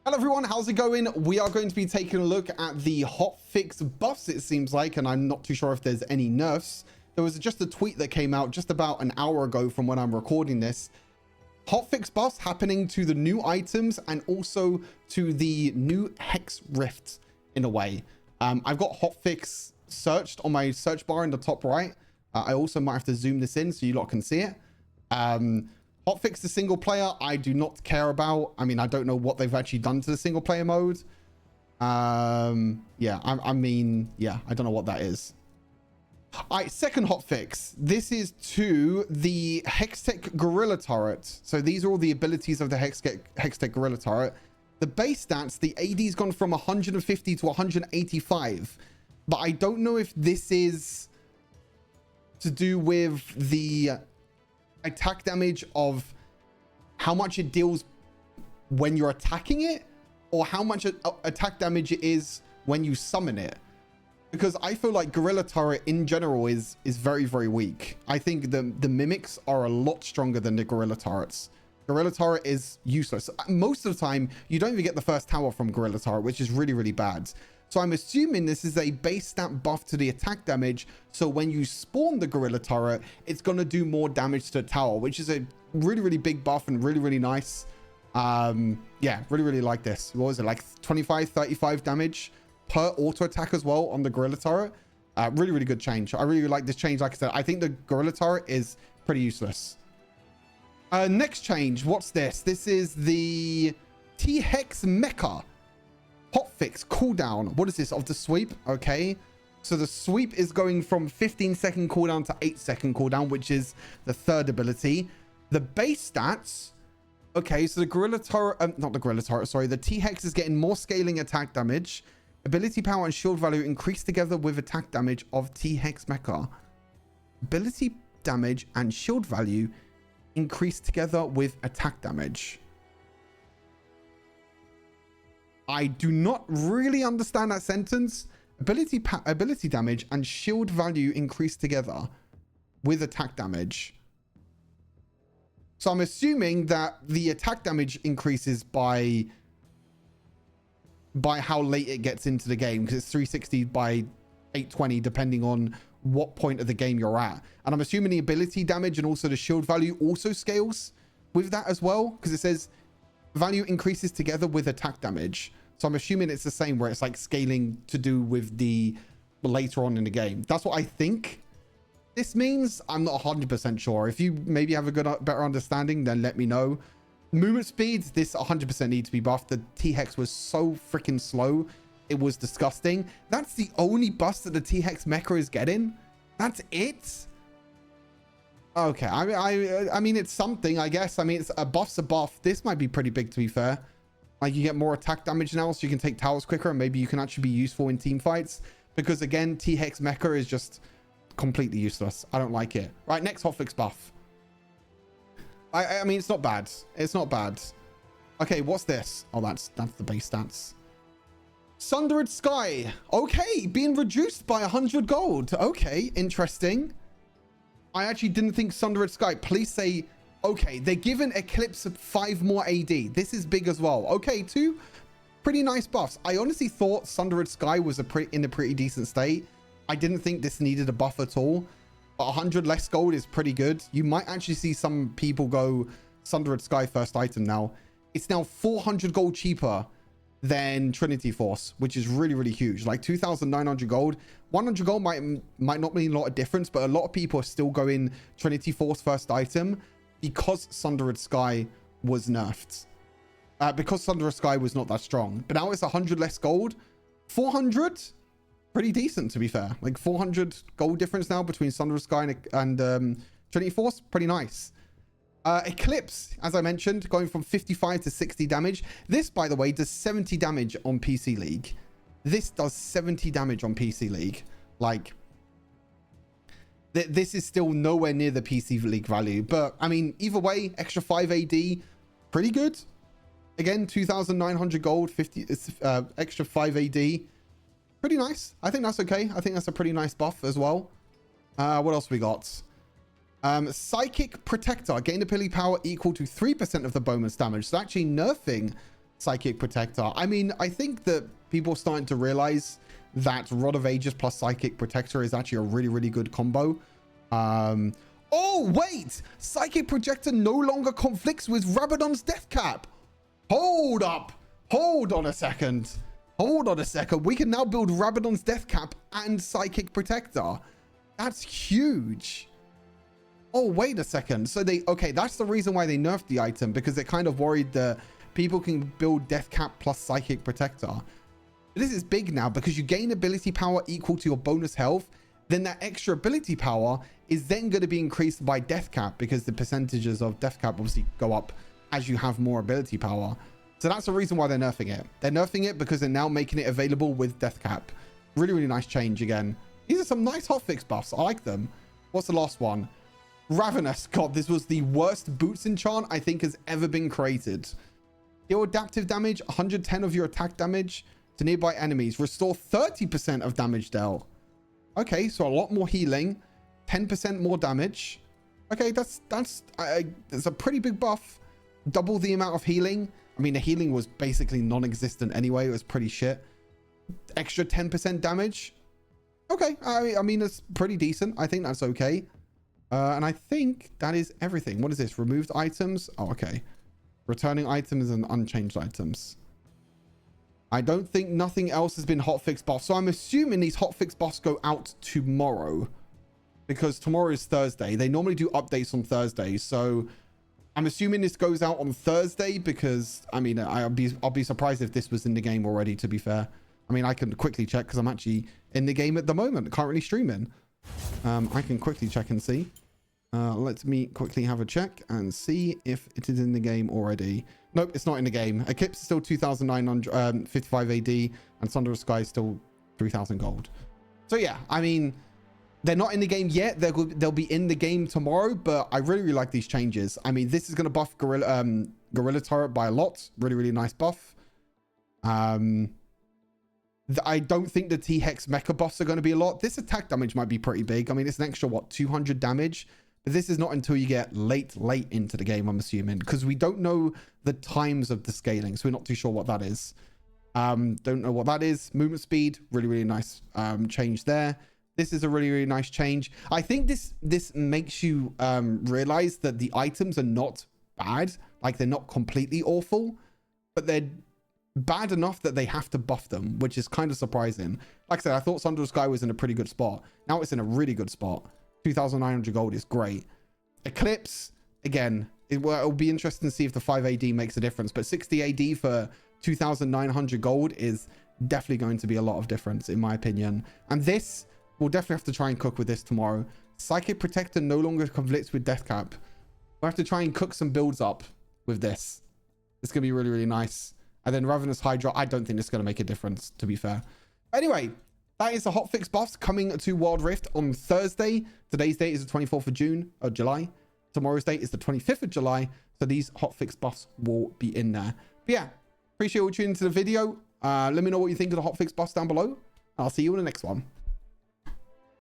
Hello everyone, how's it going? We are going to be taking a look at the hotfix buffs, it seems like, and I'm not too sure if there's any nerfs. There was just a tweet that came out just about an hour ago from when I'm recording this. Hotfix buffs happening to the new items and also to the new hex rifts in a way. I've got hotfix searched on my search bar in the top right. I also might have to zoom this in so you lot can see it. Hotfix the single player, I do not care about. I mean, I don't know what they've actually done to the single player mode. Yeah, I mean, I don't know what that is. All right, second hotfix. This is to the Hextech Gorilla Turret. So these are all the abilities of the Hextech Gorilla Turret. The base stats, the AD's gone from 150 to 185. But I don't know if this is to do with the attack damage of how much it deals when you're attacking it, or how much attack damage it is when you summon it. Because I feel like Gorilla Turret in general is very, very weak. I think the mimics are a lot stronger than the Gorilla Turrets. Gorilla Turret is useless. Most of the time, you don't even get the first tower from Gorilla Turret, which is really, really bad. So I'm assuming this is a base stat buff to the attack damage. So when you spawn the Gorilla Turret, it's going to do more damage to the tower, which is a really, really big buff and really, really nice. Yeah, really, really like this. What was it? Like 25, 35 damage per auto attack as well on the Gorilla Turret. Really, really good change. I really like this change. Like I said, I think the Gorilla Turret is pretty useless. Next change. What's this? This is the T-Hex Mecha. Hotfix cooldown. What is this? Of the sweep? Okay. So the sweep is going from 15-second cooldown to 8-second cooldown, which is the third ability. The base stats. Okay, so the Gorilla Turret, not the Gorilla Turret, sorry. The T-Hex is getting more scaling attack damage. Ability power and shield value increase together with attack damage of T-Hex Mecha. Ability damage and shield value increase together with attack damage. I do not really understand that sentence. Ability damage and shield value increase together with attack damage. So I'm assuming that the attack damage increases by how late it gets into the game, because it's 360 by 820 depending on what point of the game you're at. And I'm assuming the ability damage and also the shield value also scales with that as well, because it says value increases together with attack damage. So I'm assuming it's the same, where it's like scaling to do with the later on in the game. That's what I think this means. I'm not 100% sure. If you maybe have a better understanding, then let me know. Movement speeds, this 100% needs to be buffed. The T-Hex was so freaking slow. It was disgusting. That's the only buff that the T-Hex Mecha is getting. That's it. Okay, I mean, it's something, I guess. I mean, it's a buff's a buff. This might be pretty big, to be fair. Like, you get more attack damage now, so you can take towers quicker, and maybe you can actually be useful in team fights. Because, again, T-Hex Mecha is just completely useless. I don't like it. Right, next hotfix buff. I mean, it's not bad. It's not bad. Okay, what's this? Oh, that's the base stats. Sundered Sky. Okay, being reduced by 100 gold. Okay, interesting. I actually didn't think Sundered Sky. Please say... Okay, they're giving Eclipse 5 more AD. This is big as well. Okay, 2 pretty nice buffs. I honestly thought Sundered Sky was in a pretty decent state. I didn't think this needed a buff at all. But 100 less gold is pretty good. You might actually see some people go Sundered Sky first item now. It's now 400 gold cheaper than Trinity Force, which is really, really huge. Like 2,900 gold. 100 gold might not mean a lot of difference, but a lot of people are still going Trinity Force first item because Sundered Sky was nerfed. Because Sundered Sky was not that strong. But now it's 100 less gold. 400? Pretty decent, to be fair. Like 400 gold difference now between Sundered Sky and Trinity Force. Pretty nice. Eclipse, as I mentioned, going from 55 to 60 damage. This, by the way, does 70 damage on PC League. This does 70 damage on PC League. Like... This is still nowhere near the PC League value. But, I mean, either way, extra 5 AD, pretty good. Again, 2,900 gold, extra 5 AD. Pretty nice. I think that's okay. I think that's a pretty nice buff as well. What else we got? Psychic Protector. Gain ability power equal to 3% of the bonus damage. So actually nerfing Psychic Protector. I mean, I think that people are starting to realize that Rod of Ages plus Psychic Protector is actually a really, really good combo. Oh, wait! Psychic Protector no longer conflicts with Rabadon's Death Cap. Hold up. Hold on a second. Hold on a second. We can now build Rabadon's Death Cap and Psychic Protector. That's huge. Oh, wait a second. So okay, that's the reason why they nerfed the item, because they're kind of worried that people can build Death Cap plus Psychic Protector. This is big now because you gain ability power equal to your bonus health. Then that extra ability power is then going to be increased by Death Cap, because the percentages of Death Cap obviously go up as you have more ability power. So that's the reason why they're nerfing it. They're nerfing it because they're now making it available with Death Cap. Really, really nice change again. These are some nice hotfix buffs. I like them. What's the last one? Ravenous. God, this was the worst boots enchant I think has ever been created. Deal adaptive damage, 110 of your attack damage to nearby enemies. Restore 30% of damage dealt. Okay, so a lot more healing, 10% more damage. Okay, that's a pretty big buff. Double the amount of healing. I mean, the healing was basically non-existent anyway. It was pretty shit. Extra 10% damage. Okay, I mean, it's pretty decent. I think that's okay. And I think that is everything. What is this? Removed items? Oh, okay. Returning items and unchanged items. I don't think nothing else has been hotfix buffs. So I'm assuming these hotfix buffs go out tomorrow, because tomorrow is Thursday. They normally do updates on Thursdays. So I'm assuming this goes out on Thursday, because I mean, I'll be surprised if this was in the game already, to be fair. I mean, I can quickly check because I'm actually in the game at the moment, currently streaming. I can quickly check and see. Let me quickly have a check and see if it is in the game already. Nope, it's not in the game. Eclipse is still 2,955 AD and Thunder of Sky is still 3,000 gold. So yeah, I mean, they're not in the game yet. They'll be in the game tomorrow, but I really, really like these changes. I mean, this is going to buff Gorilla Turret by a lot. Really, really nice buff. I don't think the T-Hex Mecha buffs are going to be a lot. This attack damage might be pretty big. I mean, it's an extra, what, 200 damage? But this is not until you get late into the game, I'm assuming, because we don't know the times of the scaling, so we're not too sure what that is. Don't know what that is. Movement speed, really, really nice change there. This is a really, really nice change. I think this makes you realize that the items are not bad. Like, they're not completely awful, but they're bad enough that they have to buff them, which is kind of surprising. Like I said, I thought Thunder of Sky was in a pretty good spot. Now it's in a really good spot. 2,900 gold is great. Eclipse, again, it'll be interesting to see if the 5 AD makes a difference, but 60 AD for 2,900 gold is definitely going to be a lot of difference, in my opinion. And this, we'll definitely have to try and cook with this tomorrow. Psychic Protector no longer conflicts with Death Cap. We'll have to try and cook some builds up with this. It's going to be really, really nice. And then Ravenous Hydra, I don't think it's going to make a difference, to be fair. Anyway, that is the hotfix buffs coming to Wild Rift on Thursday. Today's date is the 24th of July. Tomorrow's date is the 25th of July. So these hotfix buffs will be in there. But yeah, appreciate you tuning into the video. Let me know what you think of the hotfix buffs down below. I'll see you in the next one.